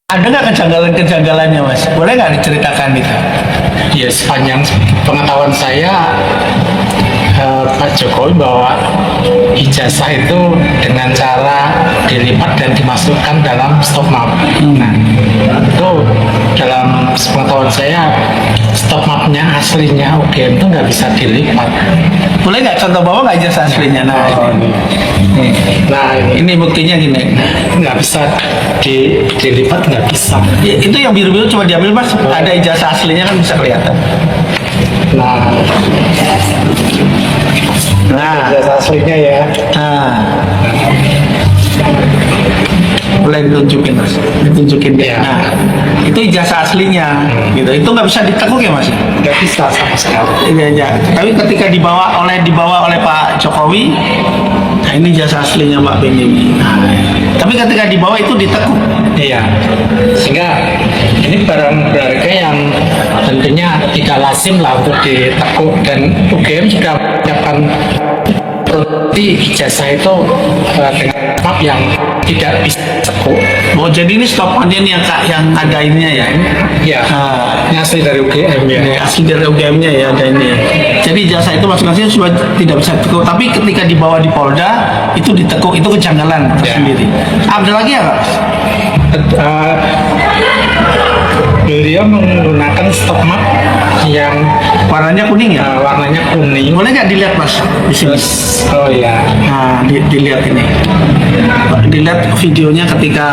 Ada nggak kejanggalan-kejanggalannya, Mas? Boleh nggak diceritakan itu? Ya, sepanjang pengetahuan saya, Pak Jokowi bawa ijazah itu dengan cara dilipat dan dimasukkan dalam stop map. Nah, itu dalam pengetahuan saya, stop mapnya aslinya UGM itu nggak bisa dilipat. Boleh nggak contoh bawa nggak ijazah aslinya? Nah, ini buktinya gini. Nggak bisa dilipat, nggak bisa. Itu yang biru-biru coba diambil, Mas. Ada ijazah aslinya kan bisa kelihatan. Nah, ijazah aslinya ya. Nah, boleh ditunjukin, Mas. Ditunjukin deh. Ya. Nah, itu ijazah aslinya, gitu. Itu nggak bisa ditekuk ya, Mas? Nggak bisa sama sekali. Iya, iya. Tapi ketika dibawa oleh Pak Jokowi, nah ini ijazah aslinya Pak Benyamin. Nah, tapi ketika dibawa itu ditekuk. Iya, sehingga ini barang berharga yang tentunya tidak lazim lah untuk ditekuk, dan UGM sudah menyiapkan bukti ijazah itu dengan map yang tidak bisa tekuk. Oh, jadi ini stopannya nih yang ada ininya ya? Iya, Nah, ini asli dari UGM ya. ini asli dari UGM-nya ya, ada ini. Jadi ijazah itu masing-masing sudah tidak bisa ditekuk, tapi ketika dibawa di Polda itu ditekuk, itu kejanggalan Ya. sendiri. Ada lagi ya, Pak? Beliau menggunakan stop map yang Warnanya kuning ya? warnanya kuning. Boleh nggak dilihat, Mas? Di sini. Terus, oh ya, Nah, dilihat ini. Dilihat videonya ketika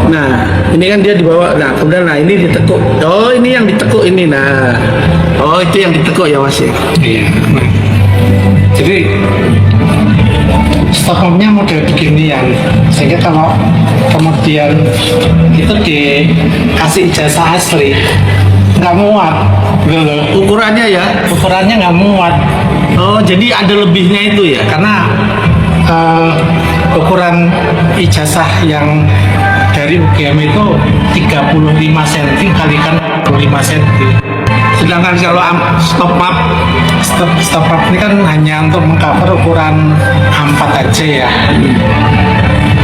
Nah, ini kan dia dibawa. Nah, kemudian ini ditekuk. Oh, ini yang ditekuk ini. Nah, oh itu yang ditekuk ya, Mas ya. iya. Nah, jadi stop mapnya model beginian, sehingga kalau kemudian itu dikasih ijazah asli nggak muat, gitu loh. Ukurannya ya. Ukurannya nggak muat Oh, jadi ada lebihnya itu ya. karena ukuran ijazah yang dari UGM itu 35 cm kalikan 25 cm. Sedangkan kalau Stop map ini kan hanya untuk mengcover ukuran A4 aja ya.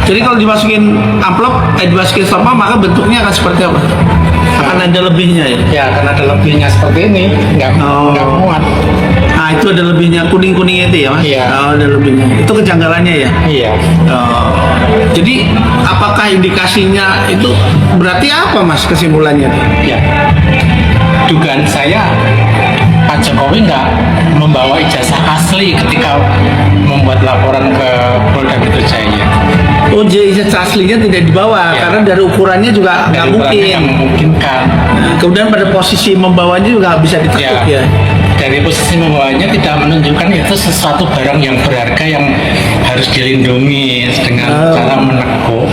jadi kalau dimasukin dimasukin stopnya, maka bentuknya akan seperti apa? Akan ada lebihnya ya. Ya, karena ada lebihnya seperti ini, nggak muat. Nah, itu ada lebihnya kuning-kuningnya itu ya, Mas? Iya. Oh, ada lebihnya. Itu kejanggalannya ya. Iya. Oh, jadi apakah indikasinya itu berarti apa, Mas, kesimpulannya? Ya. Dugaan saya Pak Jokowi nggak membawa ijazah asli ketika membuat laporan ke Polda Metro Jaya. Oh, jadi ijazah aslinya tidak dibawa Ya. karena dari ukurannya juga nggak Dari ukurannya mungkin. nggak memungkinkan. Nah, kemudian pada posisi membawanya juga bisa ditekuk ya. Dari posisi membawanya tidak menunjukkan itu sesuatu barang yang berharga yang harus dilindungi dengan cara menekuk.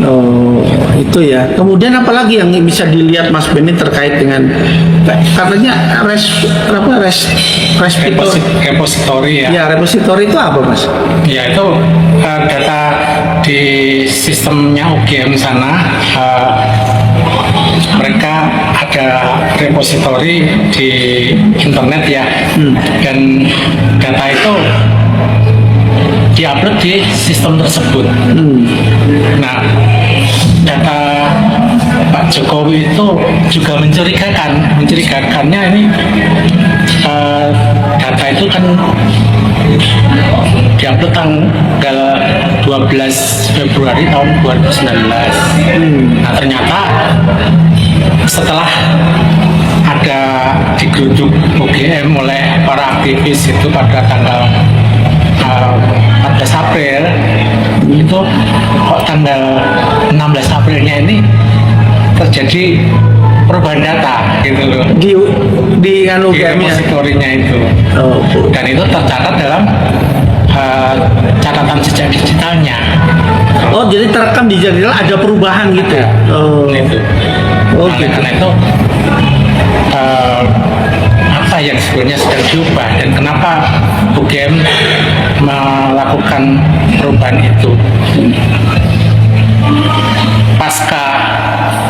Oh, itu ya. Kemudian apalagi yang bisa dilihat Mas Beni terkait dengan katanya Repository ya. Ya, repository itu apa, Mas? Ya, itu data di sistemnya UGM sana. Mereka ada repository di internet ya, dan data itu diupload di sistem tersebut. Nah, data Pak Jokowi itu juga mencurigakannya ini data itu kan diupload tanggal 12 Februari tahun 2019. Nah, ternyata setelah ada digeruduk UGM oleh para aktivis itu pada tanggal 14 April, itu kok tanggal 16 Aprilnya ini terjadi perubahan data gitu loh Di di UGM-nya. repositorinya itu. Oh, Dan itu tercatat dalam catatan jejak digitalnya. oh, jadi terekam di jadwal ada perubahan gitu. Oh, Itu. Oh, Oleh gitu. karena itu apa yang sebenarnya sedang diubah dan kenapa UGM melakukan perubahan itu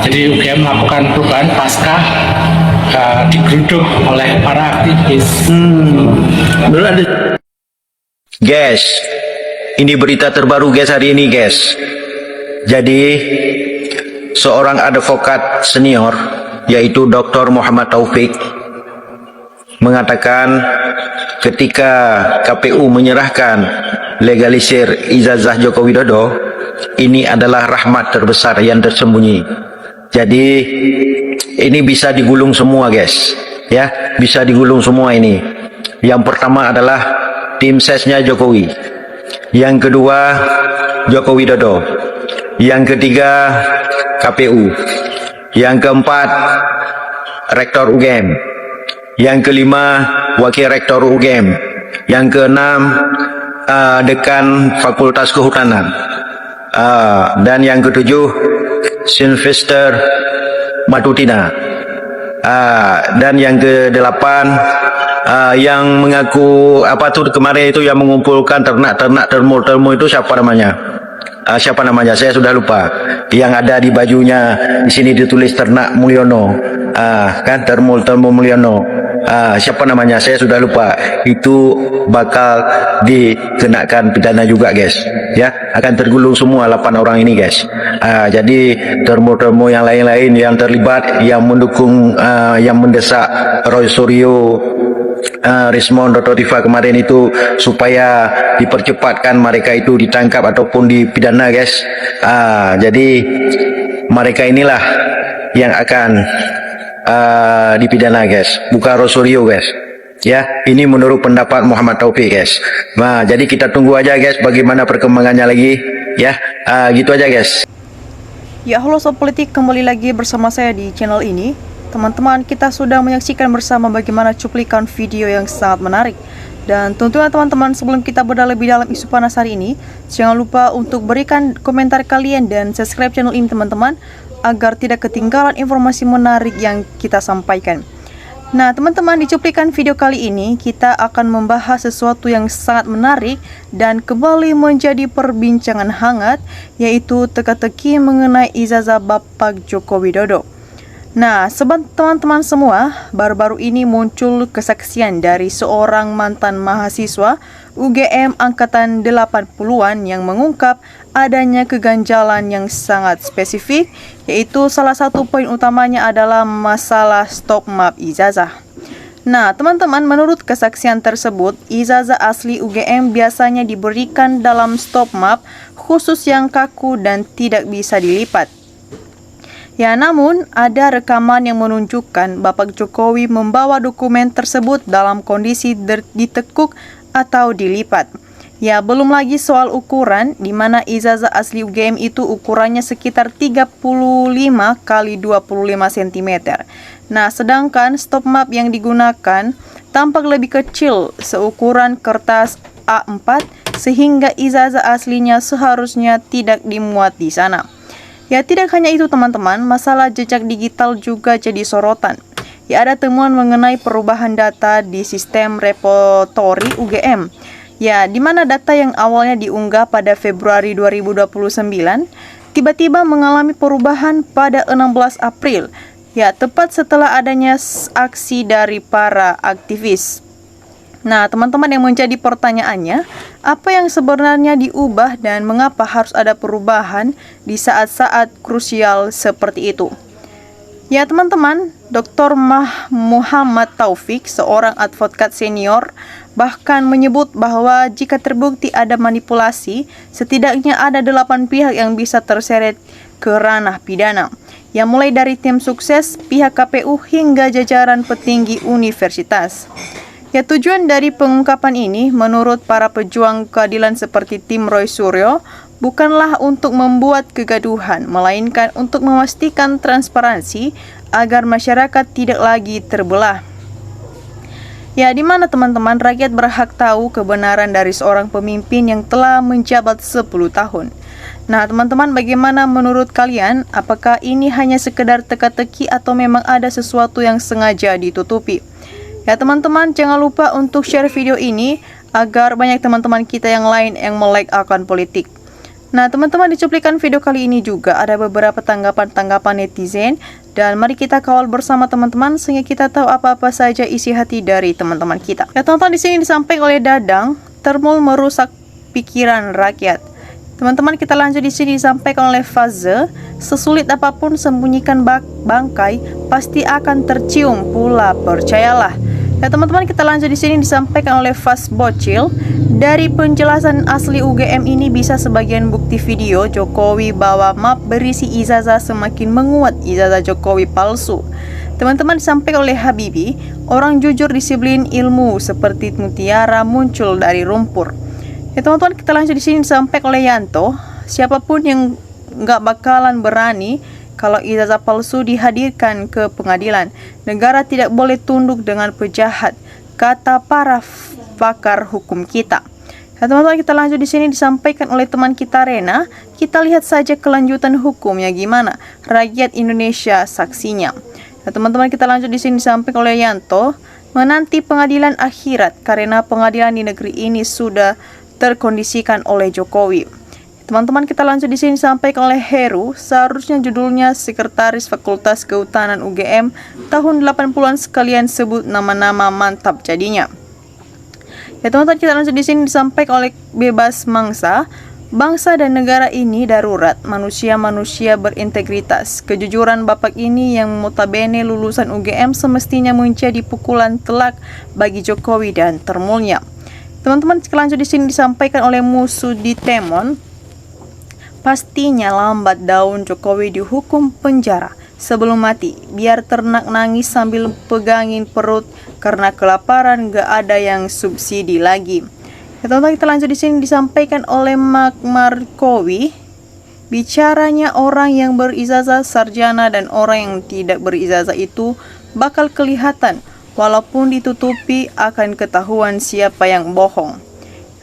jadi UGM melakukan perubahan pasca digeruduk oleh para aktivis. Dulu ada Guys, ini berita terbaru guys hari ini guys. Jadi seorang advokat senior yaitu Dr. Muhammad Taufik mengatakan ketika KPU menyerahkan legalisir ijazah Joko Widodo, ini adalah rahmat terbesar yang tersembunyi. Jadi ini bisa digulung semua guys, ya, bisa digulung semua ini. Yang pertama adalah tim sesnya Jokowi, yang kedua Joko Widodo, yang ketiga KPU, yang keempat Rektor UGM, yang kelima Wakil Rektor UGM, yang keenam Dekan Fakultas Kehutanan, dan yang ketujuh Sylvester Matutina, dan yang kedelapan yang mengaku apa tuh kemarin itu yang mengumpulkan ternak-ternak termul itu siapa namanya? Siapa namanya? Saya sudah lupa. Yang ada di bajunya di sini ditulis Ternak Mulyono, kan termul Mulyono. Siapa namanya? Saya sudah lupa. Itu bakal dikenakan pidana juga, guys. Ya, akan tergulung semua 8 orang ini, guys. Jadi termul yang lain-lain yang terlibat, yang mendukung, yang mendesak Roy Suryo, Rismon Rototifa kemarin itu supaya dipercepatkan mereka itu ditangkap ataupun dipidana, guys. Jadi mereka inilah yang akan dipidana, guys, bukan Rosario, guys. Ya, ini menurut pendapat Muhammad Taufik, guys. Nah, jadi kita tunggu aja, guys, bagaimana perkembangannya lagi. Ya, gitu aja, guys. Ya, halo Sob Politik, kembali lagi bersama saya di channel ini. Teman-teman, kita sudah menyaksikan bersama bagaimana cuplikan video yang sangat menarik. Dan tentunya teman-teman, sebelum kita bedah lebih dalam isu panas hari ini, jangan lupa untuk berikan komentar kalian dan subscribe channel ini teman-teman, agar tidak ketinggalan informasi menarik yang kita sampaikan. Nah teman-teman, di cuplikan video kali ini kita akan membahas sesuatu yang sangat menarik dan kembali menjadi perbincangan hangat, yaitu teka-teki mengenai ijazah Bapak Joko Widodo. Nah, teman-teman semua, baru-baru ini muncul kesaksian dari seorang mantan mahasiswa UGM angkatan 80-an yang mengungkap adanya keganjalan yang sangat spesifik, yaitu salah satu poin utamanya adalah masalah stop map ijazah. Nah, teman-teman, menurut kesaksian tersebut, ijazah asli UGM biasanya diberikan dalam stop map khusus yang kaku dan tidak bisa dilipat. Ya, namun ada rekaman yang menunjukkan Bapak Jokowi membawa dokumen tersebut dalam kondisi ditekuk atau dilipat. Ya, belum lagi soal ukuran, di mana ijazah asli UGM itu ukurannya sekitar 35 kali 25 cm. Nah, sedangkan stop map yang digunakan tampak lebih kecil, seukuran kertas A4, sehingga ijazah aslinya seharusnya tidak dimuat di sana. Ya, tidak hanya itu teman-teman, masalah jejak digital juga jadi sorotan. Ya, ada temuan mengenai perubahan data di sistem repository UGM. Ya, di mana data yang awalnya diunggah pada Februari 2029 tiba-tiba mengalami perubahan pada 16 April. Ya, tepat setelah adanya aksi dari para aktivis. Nah, teman-teman, yang menjadi pertanyaannya, apa yang sebenarnya diubah dan mengapa harus ada perubahan di saat-saat krusial seperti itu? Ya, teman-teman, Dr. Muhammad Taufik, seorang advokat senior, bahkan menyebut bahwa jika terbukti ada manipulasi, setidaknya ada 8 pihak yang bisa terseret ke ranah pidana. Yang mulai dari tim sukses, pihak KPU, hingga jajaran petinggi universitas. Ya, tujuan dari pengungkapan ini menurut para pejuang keadilan seperti tim Roy Suryo bukanlah untuk membuat kegaduhan, melainkan untuk memastikan transparansi agar masyarakat tidak lagi terbelah. Ya, di mana teman-teman, rakyat berhak tahu kebenaran dari seorang pemimpin yang telah menjabat 10 tahun. Nah, teman-teman, bagaimana menurut kalian? Apakah ini hanya sekedar teka-teki atau memang ada sesuatu yang sengaja ditutupi? Ya, teman-teman, jangan lupa untuk share video ini agar banyak teman-teman kita yang lain yang melek akan politik. Nah, teman-teman, di cuplikan video kali ini juga ada beberapa tanggapan-tanggapan netizen, dan mari kita kawal bersama teman-teman sehingga kita tahu apa-apa saja isi hati dari teman-teman kita. Ya, teman-teman, di sini disampaikan oleh Dadang, Termul merusak pikiran rakyat. Teman-teman, kita lanjut di sini disampaikan oleh Faze, sesulit apapun sembunyikan bangkai pasti akan tercium pula, percayalah. Ya teman-teman, kita lanjut di sini disampaikan oleh Fas Bocil. Dari penjelasan asli UGM ini bisa sebagian bukti video Jokowi bawa map berisi ijazah semakin menguat ijazah Jokowi palsu. Teman-teman, disampaikan oleh Habibi, orang jujur disiplin ilmu seperti mutiara muncul dari lumpur. Ya teman-teman, kita lanjut di sini disampaikan oleh Yanto, siapapun yang nggak bakalan berani kalau ijazah palsu dihadirkan ke pengadilan. Negara tidak boleh tunduk dengan pejahat, kata para pakar hukum kita. Ya teman-teman, kita lanjut di sini disampaikan oleh teman kita Rena. Kita lihat saja kelanjutan hukumnya gimana. Rakyat Indonesia saksinya. Ya teman-teman, kita lanjut di sini disampaikan oleh Yanto, menanti pengadilan akhirat karena pengadilan di negeri ini sudah terkondisikan oleh Jokowi. Teman-teman, kita lanjut di sini disampaikan oleh Heru, seharusnya judulnya Sekretaris Fakultas Kehutanan UGM tahun 80-an, sekalian sebut nama-nama mantap jadinya. Ya teman-teman, kita lanjut di sini disampaikan oleh Bebas Mangsa, bangsa dan negara ini darurat, manusia-manusia berintegritas. Kejujuran Bapak ini yang notabene lulusan UGM semestinya menjadi pukulan telak bagi Jokowi dan termulnya. Teman-teman, lanjut di sini disampaikan oleh Musuh di Temon, pastinya lambat daun Jokowi dihukum penjara sebelum mati, biar ternak nangis sambil pegangin perut karena kelaparan, gak ada yang subsidi lagi. Ya, teman-teman, kita lanjut di sini disampaikan oleh Mak Markowi, bicaranya orang yang berijazah sarjana dan orang yang tidak berijazah itu bakal kelihatan. Walaupun ditutupi akan ketahuan siapa yang bohong.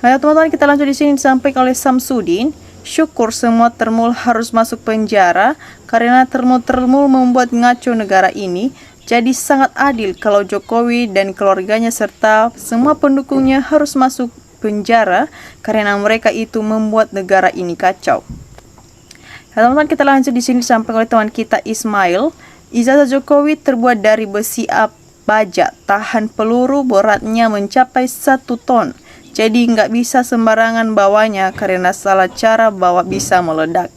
Nah, teman-teman, kita lanjut di sini disampaikan oleh Samsudin. Syukur semua termul harus masuk penjara karena termul membuat ngaco negara ini. Jadi sangat adil kalau Jokowi dan keluarganya serta semua pendukungnya harus masuk penjara karena mereka itu membuat negara ini kacau. Nah, teman-teman, kita lanjut di sini disampaikan oleh teman kita Ismail. Ijazah Jokowi terbuat dari besi baja tahan peluru, beratnya mencapai 1 ton. Jadi nggak bisa sembarangan bawanya karena salah cara bawa bisa meledak.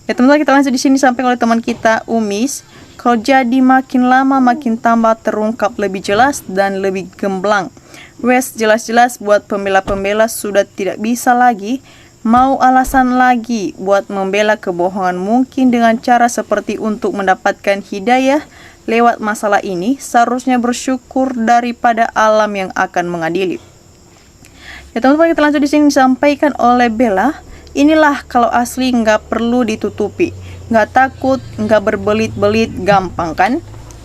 Ya teman-teman, kita lanjut di sini sampai oleh teman kita Umis. Kalau jadi makin lama makin tambah terungkap lebih jelas dan lebih gemblang. Wes jelas-jelas buat pembela-pembela sudah tidak bisa lagi. Mau alasan lagi buat membela kebohongan mungkin dengan cara seperti untuk mendapatkan hidayah lewat masalah ini, seharusnya bersyukur daripada alam yang akan mengadili. Ya teman-teman, kita lanjut di sini disampaikan oleh Bella. Inilah kalau asli nggak perlu ditutupi, nggak takut, nggak berbelit-belit, gampang kan?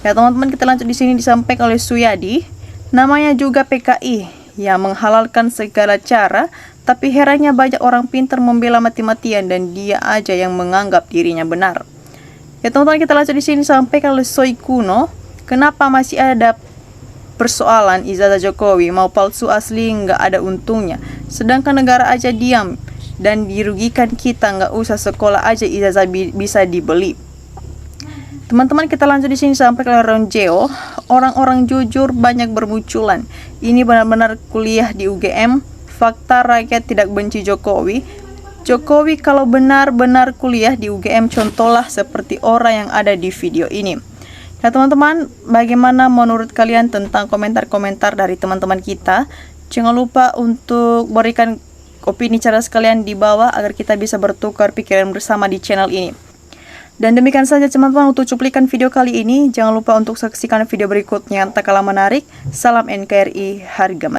Ya teman-teman, kita lanjut di sini disampaikan oleh Suyadi. Namanya juga PKI yang menghalalkan segala cara, tapi herannya banyak orang pintar membela mati-matian dan dia aja yang menganggap dirinya benar. Ya teman-teman, kita lanjut di sini sampaikan oleh Soy Kuno, kenapa masih ada persoalan ijazah Jokowi mau palsu asli nggak ada untungnya, sedangkan negara aja diam dan dirugikan kita, nggak usah sekolah aja ijazah bisa dibeli. Teman-teman, kita lanjut di sini sampai ke Ronjeo, orang-orang jujur banyak bermunculan. Ini benar-benar kuliah di UGM. Fakta rakyat tidak benci Jokowi. Jokowi kalau benar-benar kuliah di UGM, contohlah seperti orang yang ada di video ini. Nah teman-teman, bagaimana menurut kalian tentang komentar-komentar dari teman-teman kita? Jangan lupa untuk berikan opini cerdas kalian di bawah agar kita bisa bertukar pikiran bersama di channel ini. Dan demikian saja teman-teman untuk cuplikan video kali ini. Jangan lupa untuk saksikan video berikutnya yang tak kalah menarik. Salam NKRI, harga mati.